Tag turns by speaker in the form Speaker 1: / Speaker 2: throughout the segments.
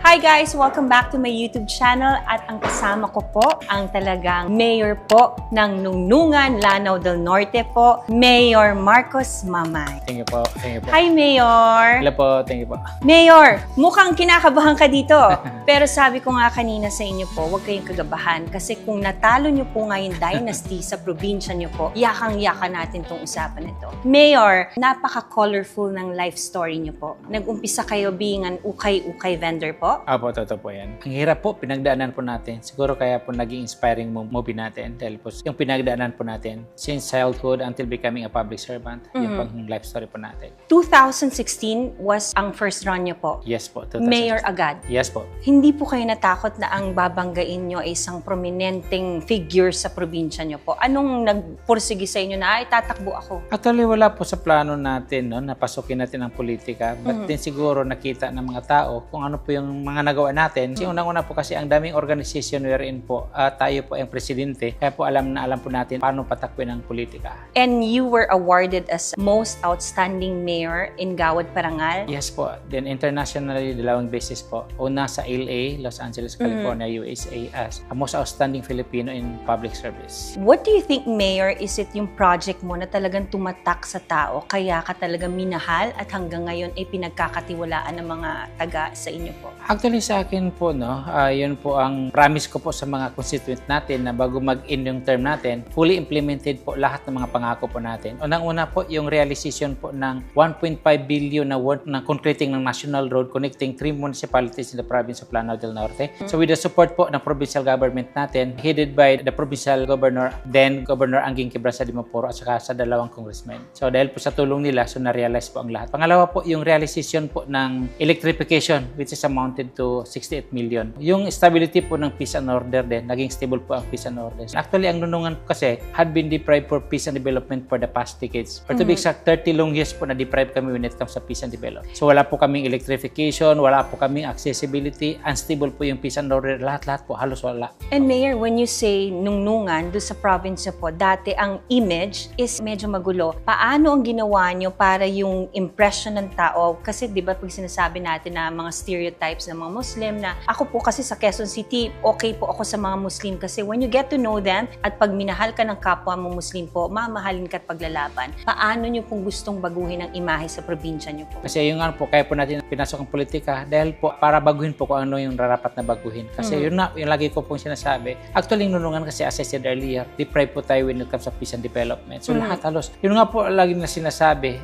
Speaker 1: Hi guys! Welcome back to my YouTube channel at ang kasama ko po ang talagang mayor po ng Nunungan, Lanao del Norte po, Mayor Marcos Mamay.
Speaker 2: Thank you po. Thank you po.
Speaker 1: Hi Mayor!
Speaker 2: Hello po. Thank you po.
Speaker 1: Mayor, mukhang kinakabahan ka dito. Pero sabi ko nga kanina sa inyo po, huwag kayong kagabahan kasi kung natalo nyo po nga yung dynasty sa probinsya nyo po, yakang-yaka natin tong usapan nito. Mayor, napaka-colorful ng life story nyo po. Nag-umpisa kayo being an ukay-ukay vendor po.
Speaker 2: Apo, totoo po yan. Ang hirap po, pinagdaanan po natin. Siguro kaya po naging inspiring movie natin. Dahil po yung pinagdaanan po natin since childhood until becoming a public servant. Yung pang life story po natin.
Speaker 1: 2016 was ang first run nyo po.
Speaker 2: Yes po. 2016.
Speaker 1: Mayor agad.
Speaker 2: Yes po.
Speaker 1: Hindi po kayo natakot na ang babanggain nyo ay isang prominenteng figure sa probinsya nyo po? Anong nagpursige sa inyo na, ay tatakbo ako?
Speaker 2: Actually, wala po sa plano natin, no, napasukin natin ang politika. But then siguro nakita ng mga tao kung ano po yung mga nagawa natin. Kasi unang-una po kasi ang daming organization wherein po tayo po ang presidente. Kaya po alam po natin paano patakbuhin ang politika.
Speaker 1: And you were awarded as most outstanding mayor in Gawad, Parangal?
Speaker 2: Yes po. Then internationally, 2 beses po. Una sa LA, Los Angeles, California, USA as a most outstanding Filipino in public service.
Speaker 1: What do you think, Mayor, is it yung project mo na talagang tumatak sa tao kaya ka talagang minahal at hanggang ngayon ay pinagkakatiwalaan ng mga taga sa inyo po?
Speaker 2: Actually sa akin po, no, yun po ang promise ko po sa mga constituent natin na bago mag-end yung term natin, fully implemented po lahat ng mga pangako po natin. Unang-una po yung realization po ng 1.5 billion na worth ng concreting ng national road connecting 3 municipalities in the province of Lanao del Norte. So with the support po ng provincial government natin, headed by the provincial governor, then Governor Anging Quebrasa de Mapuro at saka sa 2 congressmen. So dahil po sa tulong nila, so na-realize po ang lahat. Pangalawa po yung realization po ng electrification which is amounted to 68 million. Yung stability po ng peace and order din, naging stable po ang peace and order. Actually, ang Nunungan po kasi had been deprived for peace and development for the past decades. Or to be exact, 30 long years po na deprived kami when it comes sa peace and development. So wala po kaming electrification, wala po kaming accessibility, unstable po yung peace and order, lahat-lahat po, halos wala.
Speaker 1: And Mayor, when you say Nunungan, doon sa province po, dati ang image is medyo magulo. Paano ang ginawa nyo para yung impression ng tao? Kasi di ba pag sinasabi natin na mga stereotypes ng mga Muslim na ako po kasi sa Quezon City, okay po ako sa mga Muslim kasi when you get to know them at pag minahal ka ng kapwa mo Muslim po, mamahalin ka at paglalaban. Paano nyo pong gustong baguhin ang imahe sa probinsya nyo po?
Speaker 2: Kasi yung po, kaya po natin pinasok ang politika dahil po para baguhin po kung ano yung rarapat na baguhin. Kasi yun na, yung lagi ko pong sinasabi. Actually, Nunungan kasi as I said earlier, deprived po tayo when it comes sa peace and development. So lahat halos. Yun nga po lagi na sinasabi,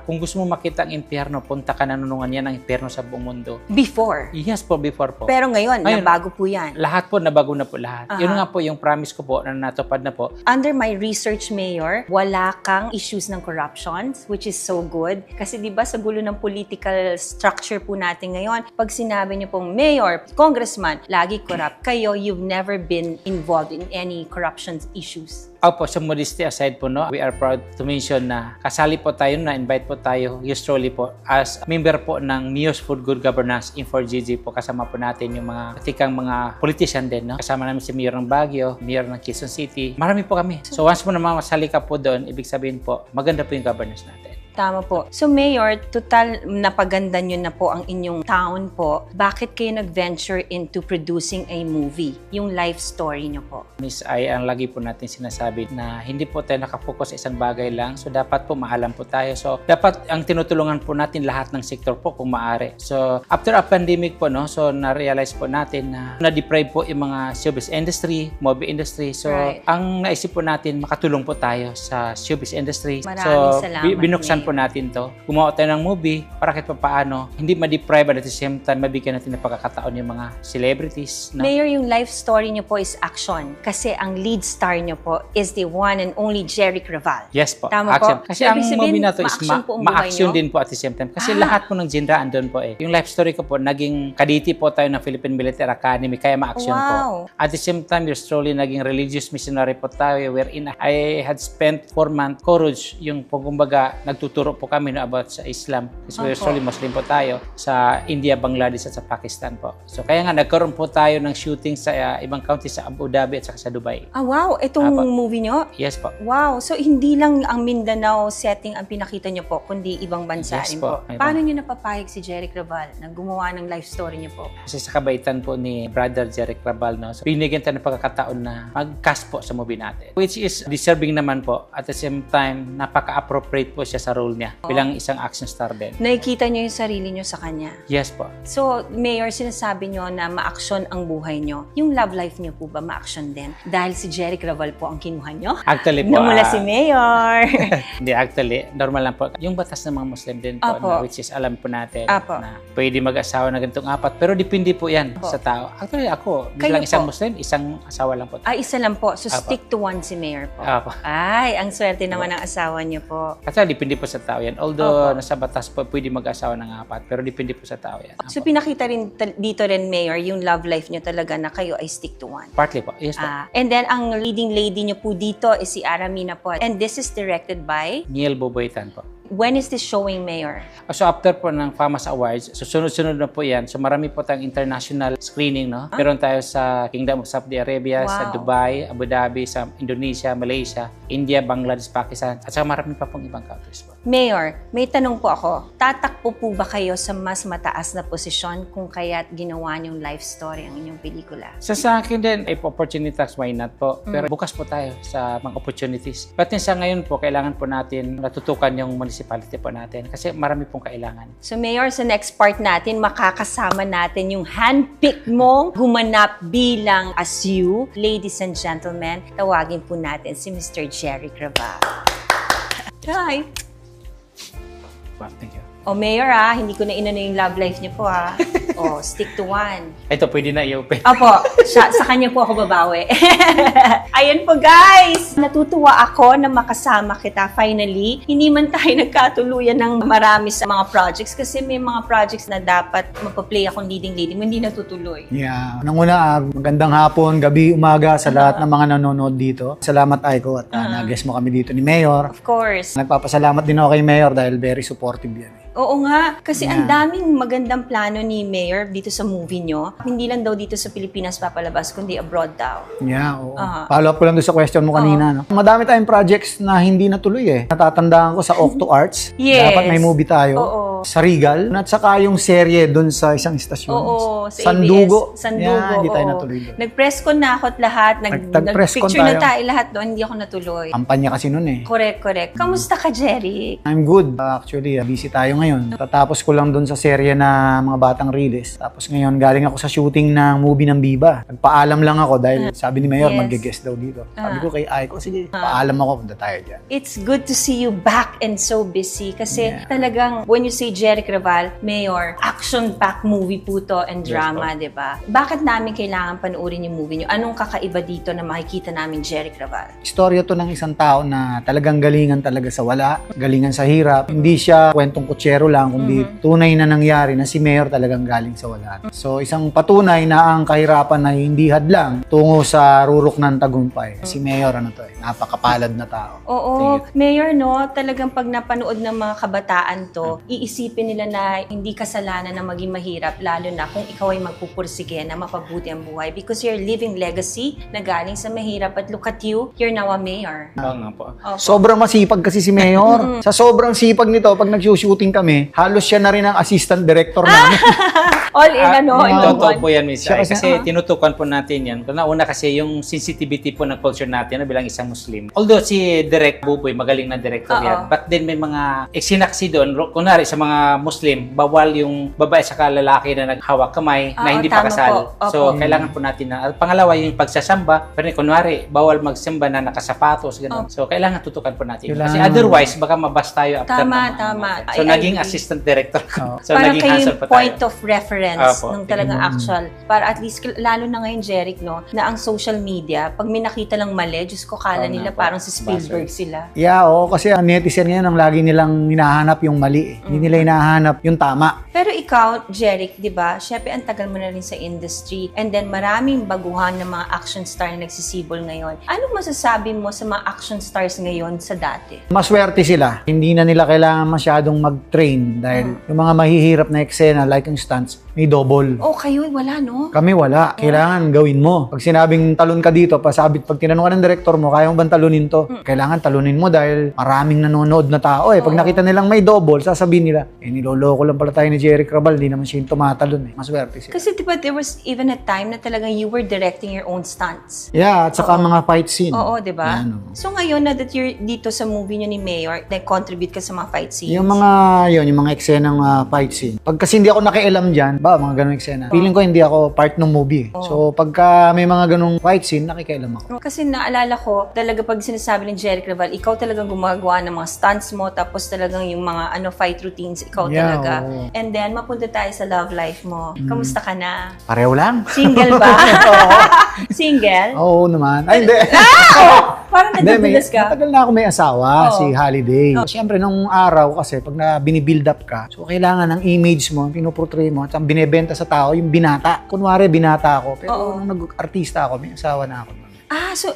Speaker 2: kung gusto mo makita ang impyerno, punta ka na Nunungan, yan ang impyerno sa buong mundo.
Speaker 1: Before?
Speaker 2: Yes po, before po.
Speaker 1: Pero ngayon, nabago po yan.
Speaker 2: Lahat po, nabago na po lahat. Yun nga po yung promise ko po na natupad na po.
Speaker 1: Under my research, Mayor, wala kang issues ng corruption, which is so good. Kasi di ba sa gulo ng political structure po natin ngayon, pag sinabi niyo pong Mayor, Congressman, lagi corrupt kayo, you've never been involved in any corruption issues.
Speaker 2: Opo, sa modesty aside po, no, we are proud to mention na kasali po tayo, na-invite po tayo, usually po, as member po ng Miyos for Good Governance in 4GG po. Kasama po natin yung mga katikang mga politician din, no? Kasama namin si Mayor ng Baguio, Mayor ng Quezon City. Marami po kami. So once mo naman masali ka po doon, ibig sabihin po, maganda po yung governance natin.
Speaker 1: Tama po. So Mayor, total napaganda nyo na po ang inyong town po. Bakit kayo nag-venture into producing a movie? Yung life story nyo po.
Speaker 2: Miss Ay, ang lagi po natin sinasabi na hindi po tayo nakapokus sa isang bagay lang. So dapat po maalam po tayo. So dapat ang tinutulungan po natin lahat ng sektor po kung maaari. So after a pandemic po, no, so na-realize po natin na na-deprive po yung mga showbiz industry, movie industry. So ang naisip po natin, makatulong po tayo sa showbiz industry.
Speaker 1: Maraming salamat,
Speaker 2: Binuksan po natin to. Gumawa tayo ng movie para kahit paano hindi ma-deprive at the same time mabigyan natin ng pagkakataon yung mga celebrities. No?
Speaker 1: Mayor, yung life story nyo po is action. Kasi ang lead star nyo po is the one and only Jerry Craval.
Speaker 2: Yes po.
Speaker 1: Tama
Speaker 2: action.
Speaker 1: po.
Speaker 2: Kasi ang movie na to is ma-action
Speaker 1: nyo?
Speaker 2: din po at the same time. Kasi lahat po ng genre andun po eh. Yung life story ko po, naging kaditi po tayo ng Philippine Military Academy kaya ma-action po. At the same time, you're slowly naging religious missionary po tayo wherein I had spent 4 months courage yung kumbaga nagtutulong nagtuturo po kami no, about sa Islam. Kasi we're
Speaker 1: Opo.
Speaker 2: solely Muslim po tayo sa India, Bangladesh at sa Pakistan po. So kaya nga nagkaroon po tayo ng shooting sa ibang county sa Abu Dhabi at saka sa Dubai.
Speaker 1: Ah, wow. Itong
Speaker 2: Apo.
Speaker 1: movie nyo?
Speaker 2: Yes po.
Speaker 1: Wow. So, hindi lang ang Mindanao setting ang pinakita nyo po, kundi ibang bansa
Speaker 2: Yes
Speaker 1: rin
Speaker 2: po.
Speaker 1: po. Paano nyo napapayag si Jeric Raval na gumawa ng life story nyo po?
Speaker 2: Kasi sa kabaitan po ni Brother Jeric Raval, no, so binigyan tayo ng pagkakataon na mag-cast po sa movie natin. Which is deserving naman po. At the same time, napaka-appropriate po siya sa role niya bilang isang action star din.
Speaker 1: Nakikita nyo yung sarili nyo sa kanya.
Speaker 2: Yes po.
Speaker 1: So, Mayor, sinasabi nyo na ma-action ang buhay nyo. Yung love life nyo po ba ma-action din? Dahil si Jeric Raval po ang kinuha nyo?
Speaker 2: Actually po,
Speaker 1: Namula si Mayor.
Speaker 2: hindi, actually, normal lang po. Yung batas ng mga Muslim din po,
Speaker 1: Apo.
Speaker 2: na, which is alam po natin
Speaker 1: Apo.
Speaker 2: na pwede mag-asawa na ganitong 4. Pero depende po yan
Speaker 1: Apo.
Speaker 2: sa tao. Actually, ako,
Speaker 1: Kayo
Speaker 2: bilang isang
Speaker 1: po?
Speaker 2: Muslim, isang asawa lang po.
Speaker 1: Isa lang po. So,
Speaker 2: Apo.
Speaker 1: stick to one si Mayor po.
Speaker 2: Apo.
Speaker 1: Ay, ang swerte naman ng asawa niyo po.
Speaker 2: Actually, depende po sa tao yan. Although,
Speaker 1: Apo.
Speaker 2: nasa batas po, pwede mag-asawa ng 4. Pero depende po sa tao yan.
Speaker 1: So,
Speaker 2: Apo.
Speaker 1: pinakita rin dito rin, Mayor, yung love life niyo talaga na kayo ay stick to one.
Speaker 2: Partly po. Yes po.
Speaker 1: And then, ang leading lady niyo po dito is si Aramina po. And this is directed by...
Speaker 2: Neil Boboitan po.
Speaker 1: When is this showing, Mayor?
Speaker 2: So after po ng FAMAS Awards, so sunod-sunod na po yan. So marami po tayong international screening, no? Meron tayo sa Kingdom of Saudi Arabia, sa
Speaker 1: Wow.
Speaker 2: Dubai, Abu Dhabi, sa Indonesia, Malaysia, India, Bangladesh, Pakistan, at saka marami pa pong ibang countries po.
Speaker 1: Mayor, may tanong po ako. Tatakbo po ba kayo sa mas mataas na posisyon kung kaya't ginawa niyong life story ang inyong pelikula?
Speaker 2: Sa akin din, if opportunities, why not po? Pero bukas po tayo sa mga opportunities. But sa ngayon po, kailangan po natin natutukan yung municipality po natin kasi marami pong kailangan.
Speaker 1: So Mayor, sa next part natin, makakasama natin yung handpick mong gumanap bilang as you. Ladies and gentlemen, tawagin po natin si Mr. Jeric Raval. Hi!
Speaker 2: Wow, thank you.
Speaker 1: O Mayor hindi ko na inano yung love life niyo po O, stick to one.
Speaker 2: Ito, pwede na i-open.
Speaker 1: Opo, sa kanya po ako babawi. Ayan po guys! Natutuwa ako na makasama kita finally. Hindi man tayo nagkatuluyan ng marami sa mga projects kasi may mga projects na dapat mapaplay akong leading, hindi natutuloy.
Speaker 3: Yeah. Nanguna, magandang hapon, gabi, umaga sa lahat ng mga nanonood dito. Salamat, Aiko, at nag-guest mo kami dito ni Mayor.
Speaker 1: Of course.
Speaker 3: Nagpapasalamat din ako kay Mayor dahil very supportive yan.
Speaker 1: Oo nga, kasi ang daming magandang plano ni Mayor dito sa movie nyo. Hindi lang daw dito sa Pilipinas papalabas, kundi abroad daw.
Speaker 3: Yeah, oo. Follow up ko lang doon sa question mo kanina. No? Madami tayong projects na hindi natuloy eh. Natatandaan ko sa Octo Arts.
Speaker 1: Yes.
Speaker 3: Dapat may movie tayo.
Speaker 1: Oo.
Speaker 3: Sa Regal. At saka yung serye doon sa isang istasyon.
Speaker 1: Oo, sa
Speaker 3: Sandugo.
Speaker 1: ABS. Sandugo,
Speaker 3: Yeah, hindi tayo
Speaker 1: oo.
Speaker 3: natuloy doon.
Speaker 1: Nag-press con na ako at lahat.
Speaker 3: Nag-press con
Speaker 1: Nag-picture na
Speaker 3: tayo.
Speaker 1: tayo lahat doon, hindi ako natuloy.
Speaker 3: Kampanya kasi noon eh.
Speaker 1: Correct. Kamusta ka, Jeric?
Speaker 3: I'm good. Actually, busy tayo ngayon. Tatapos ko lang doon sa serye na mga batang release. Tapos ngayon, galing ako sa shooting ng movie ng Biba. Nagpaalam lang ako dahil sabi ni Mayor,
Speaker 1: Yes.
Speaker 3: mag-guest daw dito. Sabi ko kay Aiko, sige, paalam ako, punta tayo dyan.
Speaker 1: It's good to see you back and so busy kasi talagang when you say Jeric Raval, Mayor, action-packed movie po to and drama, di ba? Bakit namin kailangan panoorin yung movie nyo? Anong kakaiba dito na makikita namin Jeric Raval?
Speaker 3: Istorya to ng isang tao na talagang galingan talaga sa wala, galingan sa hirap. Hindi siya kwentong kutsero lang, kundi tunay na nangyari na si Mayor talagang galing sa wala. So isang patunay na ang kahirapan ay hindi hadlang tungo sa rurok ng tagumpay. Si Mayor, napakapalad na tao.
Speaker 1: Oo, Mayor, no, talagang pag napanood ng mga kabataan to, iisipin nila na hindi kasalanan na maging mahirap, lalo na kung ikaw ay magpupursige na mapabuti ang buhay because you're living legacy na galing sa mahirap at look at you, you're now a mayor.
Speaker 2: Oo nga po.
Speaker 1: Opo.
Speaker 3: Sobrang masipag kasi si Mayor. Sa sobrang sipag nito, pag nag-shooting kami, halos siya na rin ang assistant director namin.
Speaker 1: All in ano, in
Speaker 2: Totoo
Speaker 1: one.
Speaker 2: po yan, Miss
Speaker 3: Siya
Speaker 2: Ai.
Speaker 3: kasi-
Speaker 2: Kasi tinutukan po natin yan. Una kasi yung sensitivity po ng culture natin na bilang isang Muslim. Although si Direk Buboy, magaling na director
Speaker 1: Oo.
Speaker 2: yan. But then may mga eksinaksi doon. Kunwari sa mga Muslim, bawal yung babae sa lalaki na naghawak kamay na
Speaker 1: Oo,
Speaker 2: hindi pa
Speaker 1: tama
Speaker 2: kasal.
Speaker 1: po. Opo.
Speaker 2: So, kailangan po natin na. At pangalawa, yung pagsasamba. Pero kunwari, bawal magsamba na nakasapatos. Ganun. So, kailangan tutukan po natin. Kasi
Speaker 3: Kailangan.
Speaker 2: otherwise, baka mabas tayo after.
Speaker 1: Tama,
Speaker 2: ng mga-
Speaker 1: tama.
Speaker 2: So,
Speaker 1: I
Speaker 2: naging
Speaker 1: agree.
Speaker 2: assistant director ko.
Speaker 3: Oo.
Speaker 2: So,
Speaker 1: Parang
Speaker 2: naging
Speaker 1: kayo
Speaker 2: hassle
Speaker 1: yung
Speaker 2: pa
Speaker 1: point
Speaker 2: tayo.
Speaker 1: of reference
Speaker 2: Opo.
Speaker 1: nung talagang actual. Para at least, lalo na ngayon, Jeric, no, na ang social media, pag may nakita lang mali, Diyos ko, kala
Speaker 2: Oo
Speaker 1: nila
Speaker 2: nga po.
Speaker 1: parang si Spielberg sila.
Speaker 3: Yeah, oo, kasi ang netizen ngayon ang lagi nilang hinahanap yung mali. Hindi nila hinahanap yung tama.
Speaker 1: Pero ikaw, Jeric, di ba, syempre ang tagal mo na rin sa industry and then maraming baguhan ng mga action star na nagsisibol ngayon. Anong masasabi mo sa mga action stars ngayon sa dati?
Speaker 3: Maswerte sila. Hindi na nila kailangan masyadong mag-train dahil yung mga mahihirap na eksena like yung stunts, may double.
Speaker 1: Oh, kayo wala, no?
Speaker 3: Kami wala. Kailangan gawin mo. Pag sinabing talon ka dito, pasabit, pag tinanong ka ng director mo, kaya mo bang talunin to? Kailangan talunin mo dahil maraming nanonood na tao eh. Pag nakita nilang may double, sasabihin nila, niloloko lang pala tayo ni Jeric Rabal, di naman siya yung tumatalon eh. Maswerte sila.
Speaker 1: Kasi diba there was even a time na talagang you were directing your own stunts.
Speaker 3: Yeah, at saka mga fight scene.
Speaker 1: Oo, diba?
Speaker 3: Yan, oh.
Speaker 1: So ngayon na that you're dito sa movie nyo ni Mayor, nag-contribute ka sa mga fight scenes?
Speaker 3: Yung mga eksenang fight scene. Pag kasi hindi ako nakialam dyan, mga ganung eksena. Feeling ko hindi ako part ng movie. So pagka may mga ganung fight scene, nakikialam ako.
Speaker 1: Kasi naalala ko, talaga pag sinasabi ni Jeric Rabal, ikaw talagang gumagawa ng mga stunts mo, tapos talagang yung mga fight routines, ikaw talaga.
Speaker 3: Oo.
Speaker 1: And then, mapunta tayo sa love life mo. Kamusta ka na?
Speaker 3: Pareho lang.
Speaker 1: Single ba? Single?
Speaker 3: Oo naman. Ay, hindi.
Speaker 1: Parang nagdudulas ka?
Speaker 3: Matagal na ako may asawa,
Speaker 1: Oo.
Speaker 3: si Holiday. Siyempre, nung araw kasi, pag binibuild up ka, so kailangan ng image mo, pinuportray mo, at ang binebenta sa tao, yung binata. Kunwari, binata ako. Pero nung nag-artista ako, may asawa na ako.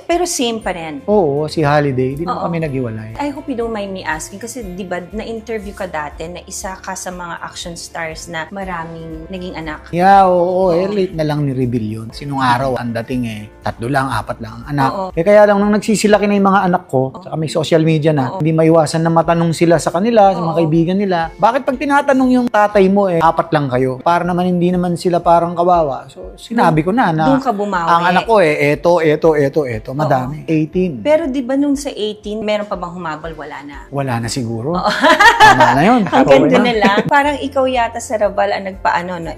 Speaker 1: Pero same pa rin.
Speaker 3: Oo, si Holiday. Di naman
Speaker 1: Oo.
Speaker 3: kami naghiwalay.
Speaker 1: I hope you don't mind me asking kasi di ba na-interview ka dati na isa ka sa mga action stars na maraming naging anak.
Speaker 3: Yeah, oo. Late na lang ni-reveal yun. Sinong araw, ang dating 3 lang, 4 lang ang anak.
Speaker 1: Oo.
Speaker 3: Kaya lang, nung nagsisilaki na yung mga anak ko, saka may social media na, hindi maiwasan na matanong sila sa kanila, sa mga kaibigan nila, bakit pag tinatanong yung tatay mo, 4 lang kayo? Para naman hindi naman sila parang kawawa. So, sinabi ko na
Speaker 1: Doon ka bumawi.
Speaker 3: ang anak ko eto, madami. 18.
Speaker 1: Pero di ba nung sa 18, meron pa bang humabol? Wala na.
Speaker 3: Wala na siguro. Tama na yun.
Speaker 1: Hanggang doon na lang. Parang ikaw yata sa Rabal ang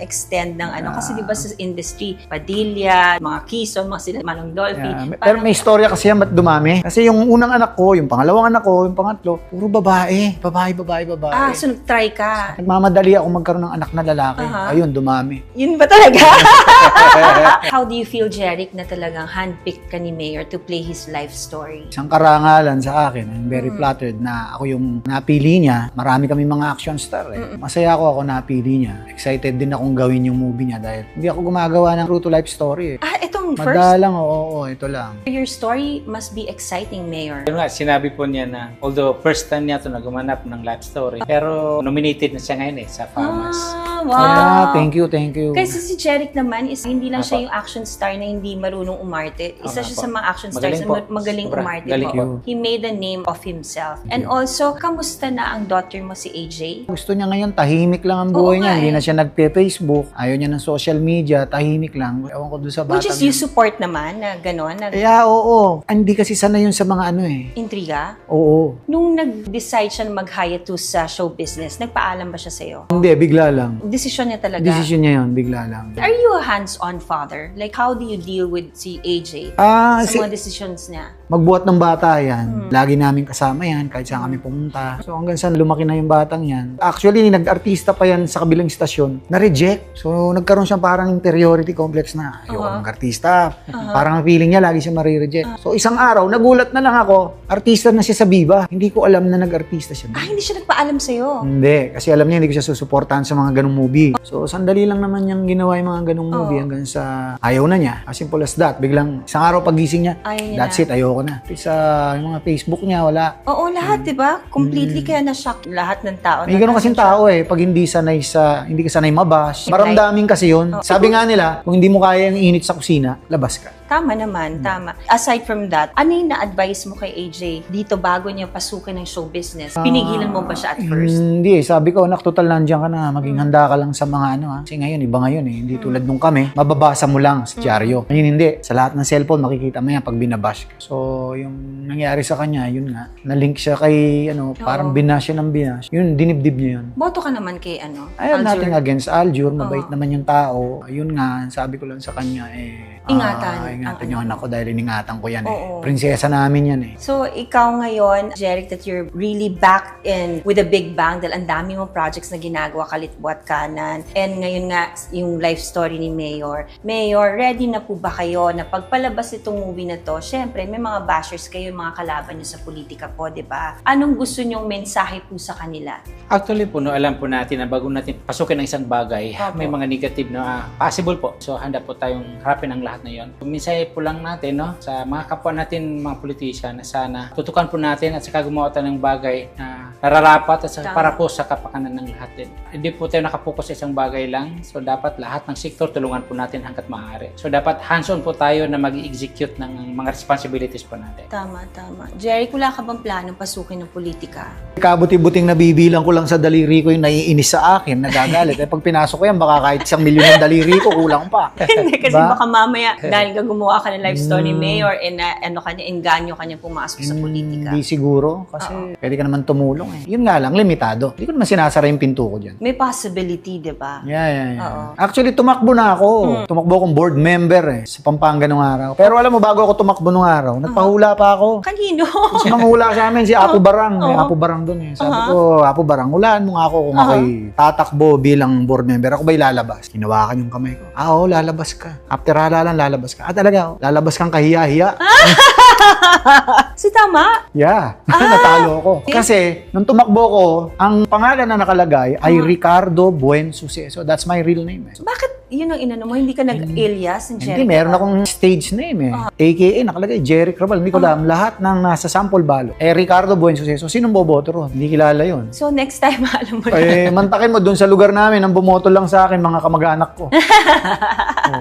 Speaker 1: extend ng kasi di ba sa industry, Padilla, mga Quezon, mga sila, Manong Dolphy.
Speaker 3: Yeah. Pero may istorya kasi yan, ba't dumami? Kasi yung unang anak ko, yung pangalawang anak ko, yung pangatlo, puro babae. Babae.
Speaker 1: So nag-try ka.
Speaker 3: Nagmamadali ako magkaroon ng anak na lalaki. Ayun, dumami.
Speaker 1: Yun ba talaga? How do you feel, Jeric, na talagang handpicked ka ni Mayor to play his life story?
Speaker 3: Isang karangalan sa akin, I'm very flattered na ako yung napili niya. Marami kami mga action star eh. Masaya ako napili niya. Excited din akong gawin yung movie niya dahil hindi ako gumagawa ng true to life story eh.
Speaker 1: Itong first,
Speaker 3: Madalang, oo, ito lang.
Speaker 1: your story must be exciting, Mayor.
Speaker 2: Yun nga, sinabi po niya na, although first time niya ito na gumanap ng life story, pero nominated na siya ngayon sa FAMAS.
Speaker 1: Wow!
Speaker 3: Thank you.
Speaker 1: Kasi si Jeric naman is hindi lang siya yung action star na hindi marunong umarte. Isa siya sa mga action stars
Speaker 2: Magaling po.
Speaker 1: na magaling
Speaker 2: Sobra.
Speaker 1: umarte.
Speaker 2: Galing
Speaker 1: po. He made a name of himself. And also, kamusta na ang daughter mo si AJ?
Speaker 3: Gusto niya ngayon, tahimik lang ang buhay niya.
Speaker 1: nga
Speaker 3: Hindi na siya nagpe-Facebook. Ayaw niya ng social media, tahimik lang. Ewan ko doon sa bata.
Speaker 1: Which is you support naman na gano'n, na
Speaker 3: Oo. Hindi kasi sanay yun sa mga
Speaker 1: intriga.
Speaker 3: Oo.
Speaker 1: Nung nag-decide siya na mag-hiatus sa show business, nagpaalam ba siya sa'yo?
Speaker 3: Hindi, bigla lang.
Speaker 1: Desisyon niya talaga.
Speaker 3: Decision niya yun, bigla lang.
Speaker 1: Are you a hands-on father? Like, how do you deal with si AJ sa mga decisions niya?
Speaker 3: Magbuhat ng bata yan. Lagi namin kasama yan kahit saan kami pumunta. So hanggang saan lumaki na yung batang yan. Actually, nag-artista pa yan sa kabilang istasyon. Na-reject. So nagkaroon siya parang inferiority complex na. Ayoko mag-artista. Parang ang feeling niya lagi siya marireject. So isang araw, nagulat na lang ako. Artista na siya sa Viva. Hindi ko alam na nag-artista siya.
Speaker 1: Hindi siya nagpaalam sa'yo.
Speaker 3: Hindi. Kasi alam niya hindi ko siya susuportahan sa mga ganung movie. So sandali lang naman niyang ginawa yung mga ganung movie hanggang sa ayaw na niya. As simple as that. Biglang isang araw pagising niya, that's it, ayoko na. Sa yung mga Facebook niya, wala.
Speaker 1: Oo, lahat, di ba? Completely kaya na-shock lahat ng tao.
Speaker 3: May ganun kasing tao pag hindi ka sanay mabash. Maramdamin kasi yun. Sabi nga nila, kung hindi mo kaya yung init sa kusina, labas ka.
Speaker 1: Tama naman, tama. Aside from that, ano yung na-advise mo kay AJ dito bago niya pasukin ng show business? Pinigilan mo ba siya at first?
Speaker 3: Hindi sabi ko, anak, total nandiyan ka na. Maging handa ka lang sa mga Kasi ngayon, iba ngayon Hindi tulad nung kami, mababasa mo lang sa dyaryo. Ngayon hindi. Sa lahat ng cellphone, makikita mo yan pag binabash ka. So, yung nangyari sa kanya, yun nga. Na-link siya kay, parang binash siya ng binash. Yun, dinibdib niya yun.
Speaker 1: Boto ka naman kay
Speaker 3: Ayun,
Speaker 1: Aljur.
Speaker 3: nothing against Aljur. Mabait naman yung tao. Yun nga, sabi ko lang sa kanya,
Speaker 1: Ingatan.
Speaker 3: Ingatan yung anak ko dahil iningatan ko yan
Speaker 1: Oo.
Speaker 3: Prinsesa namin yan
Speaker 1: So, ikaw ngayon, Jeric, that you're really back in with a big bang dahil ang dami mong projects na ginagawa, kalitbuat kanan. And ngayon nga, yung life story ni Mayor. Mayor, ready na po ba kayo na pagpalabas itong movie na to? Syempre, may mga bashers kayo, mga kalaban nyo sa politika po, di ba? Anong gusto nyong mensahe po sa kanila?
Speaker 2: Actually po, no, alam po natin na bago natin pasukin ang isang bagay,
Speaker 1: Opo.
Speaker 2: may mga negative na possible po. So, handa po tayong harapin ang lahat na yon. Minsan po lang natin, no, sa mga kapwa natin, mga politician, na sana tutukan po natin at saka gumawa tayo ng bagay na nararapat at saka
Speaker 1: Tama.
Speaker 2: para po sa kapakanan ng lahat din. Hindi po tayo nakapokus sa isang bagay lang. So, dapat lahat ng sektor tulungan po natin hanggat maaari. So, dapat hands-on po tayo na mag-execute ng mga responsibilities po natin.
Speaker 1: Tama. Jeric, wala ka bang planong pasukin ng politika?
Speaker 3: Kabuti-buting nabibilang ko lang sa daliri ko yung naiinis sa akin, nagagalit. Pag pinasok ko yan, baka kahit 1 milyon ng daliri ko, kulang pa.
Speaker 1: Hindi, kasi
Speaker 3: Ba?
Speaker 1: baka mamaya, dahil ka gumawa ka ng life story ni Mayor, engganyo ka niya pumasok sa politika.
Speaker 3: Hindi siguro, kasi pwede ka naman tumulong Yun nga lang, limitado. Hindi ko naman sinasara yung pinto ko dyan.
Speaker 1: May possibility, di ba?
Speaker 3: Yeah.
Speaker 1: Oo.
Speaker 3: Actually, tumakbo na ako. Tumakbo akong board member sa Pampanga nung araw. Pero alam mo, bago ako tumakbo nung araw, nagpahula pa ako.
Speaker 1: Kanino?
Speaker 3: Kasi manghula sa amin si Apo Barang. May Apo Barang doon Sabi ko, Apo Barang, hulaan mo nga ako kung ako'y tatakbo bilang board member. Ako ba'y lalabas? Hinawakan yung kamay ko. Oo, lalabas ka. After halalan, lalabas ka. Talaga, lalabas kang kahiya-hiya.
Speaker 1: So, tama?
Speaker 3: Yeah, natalo ako. Kasi, nung tumakbo ko, ang pangalan na nakalagay ay Ricardo Buen Suceso. That's my real name.
Speaker 1: Bakit yun ang inano mo? Hindi ka nag-alias ng Jeric?
Speaker 3: Hindi, meron akong stage name AKA, nakalagay, Jeric Raval. Hindi ko alam, lahat ng nasa sample ballot. Ricardo Buen Suceso. Sinong boboto ron? Hindi kilala yun.
Speaker 1: So, next time, alam mo na.
Speaker 3: Mantakin mo dun sa lugar namin, ang bumoto lang sa akin, mga kamag-anak ko.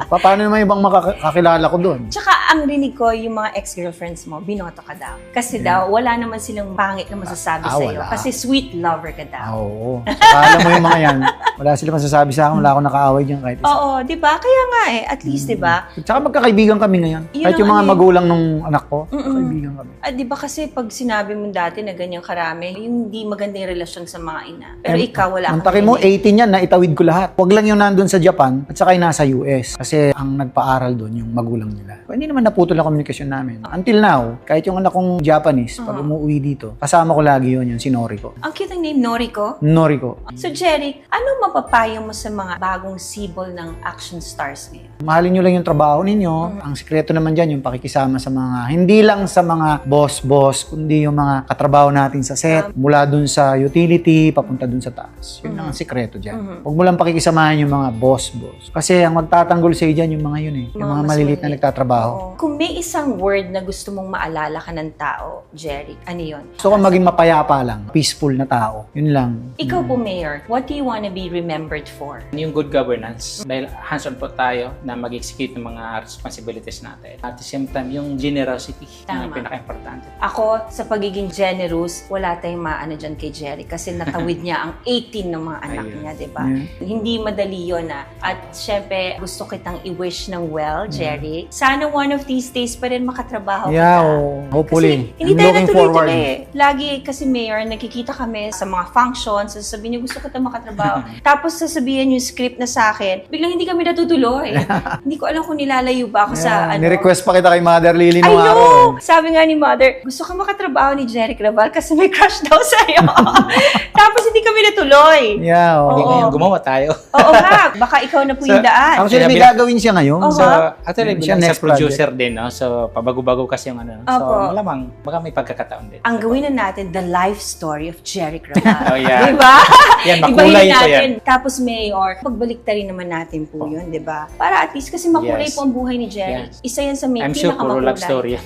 Speaker 3: Paano naman ibang makakilala ko dun?
Speaker 1: Tsaka, ang rinig ko, yung mga ex-girlfriends mo, binoto ka daw. Kasi daw, wala naman silang pangit na masasabi sa'yo.
Speaker 3: wala.
Speaker 1: Kasi sweet lover ka daw.
Speaker 3: Oo. Saka alam mo yung mga yan, wala sila masasabi sa akin, wala akong nakaaway dyan kahit isa.
Speaker 1: Oo, di ba? Kaya nga at least, di ba?
Speaker 3: Tsaka magkakaibigan kami ngayon.
Speaker 1: Yun
Speaker 3: Kahit
Speaker 1: ang
Speaker 3: yung mga
Speaker 1: ano eh.
Speaker 3: magulang nung anak ko, magkakaibigan kami.
Speaker 1: Di ba kasi pag sinabi mo dati na ganyan karami, yung hindi maganda yung relasyon sa mga ina. Pero ikaw, wala kang
Speaker 3: Mantakin mo,
Speaker 1: rinig.
Speaker 3: 18 yan, naitawid ko lahat. Huwag lang yung nandun sa Japan at saka yung nasa US. Kasi ang nagpaaral doon yung magulang nila. Hindi naman naputol ang komunikasyon namin. Until now, kahit yung anak kong Japanese, pag umuwi dito, kasama ko lagi yun, yung si Noriko.
Speaker 1: Ang cute ng name, Noriko.
Speaker 3: Noriko.
Speaker 1: So, Jeric, anong mapapayo mo sa mga bagong sibol ng action stars ngayon?
Speaker 3: Mahalin nyo lang yung trabaho ninyo. Ang sikreto naman dyan, yung pakikisama sa mga, hindi lang sa mga boss-boss, kundi yung mga katrabaho natin sa set, mula dun sa utility, papunta dun sa taas. Yun ang sikreto dyan. Huwag mo lang pakikisamahan yung mga boss-boss. Kasi ang magtatanggol sa dyan, yung mga yun yung mga
Speaker 1: mas
Speaker 3: maliliit na
Speaker 1: maliit.
Speaker 3: nagtatrabaho.
Speaker 1: Oo. Kung may isang word na gusto mong maalala ka ng tao, Jeric, ano yun?
Speaker 3: Gusto ko maging mapayapa lang, peaceful na tao. Yun lang.
Speaker 1: Ikaw po, Mayor, what do you want to be remembered for?
Speaker 2: Yung good governance, dahil hands-on po tayo na mag-execute ng mga responsibilities natin. At the same time, yung generosity na
Speaker 1: Tama.
Speaker 2: pinaka-importante.
Speaker 1: Ako, sa pagiging generous, wala tayong maano dyan kay Jerry kasi natawid niya ang 18 ng mga anak
Speaker 2: Ayun.
Speaker 1: niya, di ba?
Speaker 3: Yeah.
Speaker 1: Hindi madali yun At syempre, gusto kitang i-wish ng well, Jerry. Sana one of these days pa rin makatrabaho
Speaker 3: Yeah,
Speaker 1: kita.
Speaker 3: hopefully.
Speaker 1: Kasi hindi
Speaker 3: I'm
Speaker 1: tayo
Speaker 3: looking forward.
Speaker 1: natuloy-tuloy. Lagi kasi, Mayor, nakikita kami sa mga functions, sasabihin niyo gusto kita makatrabaho. Tapos sasabihin yung script na sa akin, biglang hindi kami natutuloy. Hindi ko alam kung nilalayo ba ako sa
Speaker 3: Ni-request pa kita kay Mother Lily
Speaker 1: I
Speaker 3: nung araw.
Speaker 1: know! Sabi nga ni Mother, gusto ka makatrabaho ni Jeric Raval kasi may crush daw sa'yo. Tapos hindi kami natuloy.
Speaker 3: Yeah,
Speaker 2: Hindi
Speaker 1: Oo.
Speaker 2: ngayon gumawa tayo.
Speaker 1: Oo nga, baka ikaw na po yung daan.
Speaker 3: Actually, may gagawin siya ngayon.
Speaker 1: Oo.
Speaker 2: So, actually,
Speaker 3: Siya
Speaker 2: bilang
Speaker 3: next
Speaker 2: isang producer din, no? So, pabago-bago kasi yung ano. So,
Speaker 1: Opo.
Speaker 2: malamang, baka may pagkakataon din.
Speaker 1: Ang gawin na natin, the life story of Jeric Raval.
Speaker 2: Oh, yeah.
Speaker 1: Diba?
Speaker 2: Yan,
Speaker 1: Ibahin
Speaker 2: makulay po
Speaker 1: natin.
Speaker 2: yan.
Speaker 1: Tapos Mayor, pagbalik rin naman natin po yun, di ba? Para at least, kasi makulay
Speaker 2: Yes.
Speaker 1: po ang buhay ni Jeric.
Speaker 2: Yes.
Speaker 1: Isa yan sa may
Speaker 2: I'm sure puro love story.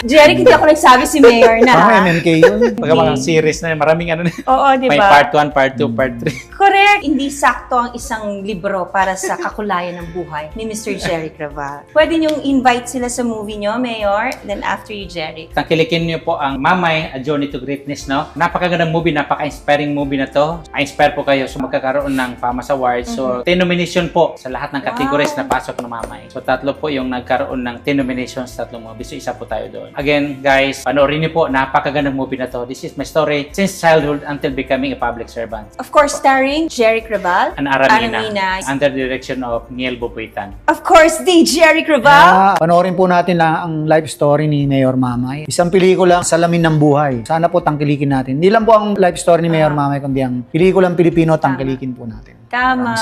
Speaker 1: Jeric, hindi ako nagsabi si Mayor na.
Speaker 3: Parang MMK yun.
Speaker 2: Pagka mga series na maraming ano na.
Speaker 1: Oo, di
Speaker 2: May
Speaker 1: ba?
Speaker 2: part 1, part 2, part 3.
Speaker 1: Correct. Hindi sakto ang isang libro para sa kakulayan ng buhay ni Mr. Jeric Raval. Pwede niyong invite sila sa movie niyo, Mayor. Then after you, Jeric.
Speaker 2: Tangkilikin niyo po ang Mamay, A Journey to Greatness, no? Napakagandang movie, napaka-inspiring movie na to. I-inspire po kayo so magkakaroon ng FAMAS Awards. So, 10 nomination po sa lahat ng categories na pasok ng Mamay. So, 3 po yung nagkaroon ng 10 nominations, 3 movies. So, isa po tayo doon. Again, guys, panoorin niyo po, napakagandang movie na to. This is my story since childhood until becoming a public servant.
Speaker 1: Of course, starring Jerry Craval,
Speaker 2: An Aramina, under the direction of Niel Bubuitan.
Speaker 1: of course, the Jerry Craval.
Speaker 3: Panoorin po natin lang ang life story ni Mayor Mamay. Isang pelikula, salamin ng buhay. Sana po tangkilikin natin. Hindi lang po ang life story ni Mayor Mamay, kundi ang pelikulang Pilipino, tangkilikin po natin.
Speaker 1: Tama.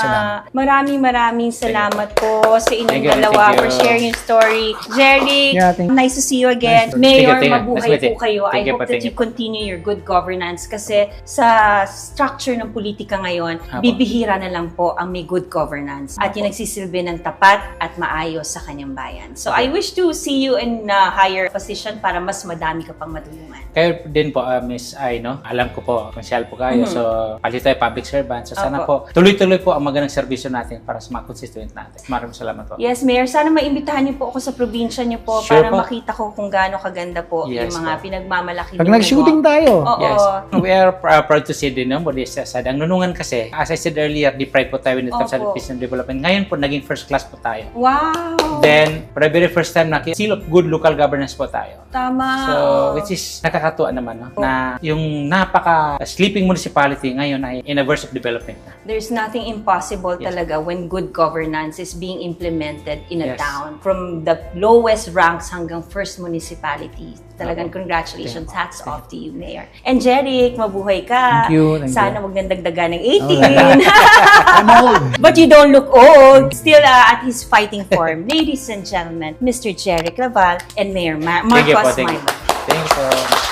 Speaker 1: Maraming salamat po sa inyong
Speaker 2: Thank you,
Speaker 1: dalawa
Speaker 2: thank you.
Speaker 1: for sharing your story. Jerry,
Speaker 3: Yeah, thank you.
Speaker 1: nice to see you again.
Speaker 3: Nice to-
Speaker 1: Mayor,
Speaker 2: Thank you.
Speaker 1: mabuhay
Speaker 2: Nice to meet
Speaker 1: po
Speaker 2: you.
Speaker 1: kayo.
Speaker 2: Thank
Speaker 1: I
Speaker 2: you
Speaker 1: hope
Speaker 2: po,
Speaker 1: that
Speaker 2: thank
Speaker 1: you
Speaker 2: you.
Speaker 1: continue your good governance kasi sa structure ng politika ngayon,
Speaker 2: Apo.
Speaker 1: bibihira na lang po ang may good governance at yung nagsisilbi ng tapat at maayos sa kanyang bayan. So I wish to see you in a higher position para mas madami ka pang matulungan.
Speaker 2: Kayo din po, Miss Ai, no? Alam ko po, konsyal po kayo. So, palit tayo public servant. So, sana po, tuloy-tuloy po ang magandang serbisyo natin para sa mga constituent natin. Maraming salamat po.
Speaker 1: Yes, Mayor. Sana maimbitahan niyo po ako sa probinsya niyo po
Speaker 2: Sure
Speaker 1: para
Speaker 2: po.
Speaker 1: makita ko kung gaano kaganda po
Speaker 2: Yes
Speaker 1: yung mga
Speaker 2: po.
Speaker 1: pinagmamalaki
Speaker 3: Pag
Speaker 1: niyo
Speaker 3: nag-shooting
Speaker 1: po.
Speaker 3: tayo.
Speaker 1: Oo.
Speaker 2: Yes. We are proud to see din, no? Modestia aside. Ang nunungan kasi, as I said earlier, deprived po tayo when it comes to
Speaker 1: Opo.
Speaker 2: education and development. Ngayon po, naging first class po tayo.
Speaker 1: Wow!
Speaker 2: Then, for the very first time, seal of good local governance po tayo.
Speaker 1: Tama.
Speaker 2: So, which is nakakatuwa naman, no? Na yung napaka-sleeping municipality ngayon ay in a verse of development na.
Speaker 1: There's nothing impossible
Speaker 2: Yes.
Speaker 1: talaga when good governance is being implemented in a
Speaker 2: Yes.
Speaker 1: town. From the lowest ranks hanggang first municipality. Talagang congratulations. Hats off to you, Mayor. And Jeric, mabuhay ka.
Speaker 3: Thank you, thank
Speaker 1: Sana
Speaker 3: you.
Speaker 1: wag nang dagdagan ng 18.
Speaker 3: I'm old.
Speaker 1: But you don't look old. Still at his fighting form. Ladies and gentlemen, Mr. Jeric Laval and Mayor
Speaker 2: Thank you po,
Speaker 1: Marcos
Speaker 2: thank you.
Speaker 1: Maiba.
Speaker 2: Thank you po.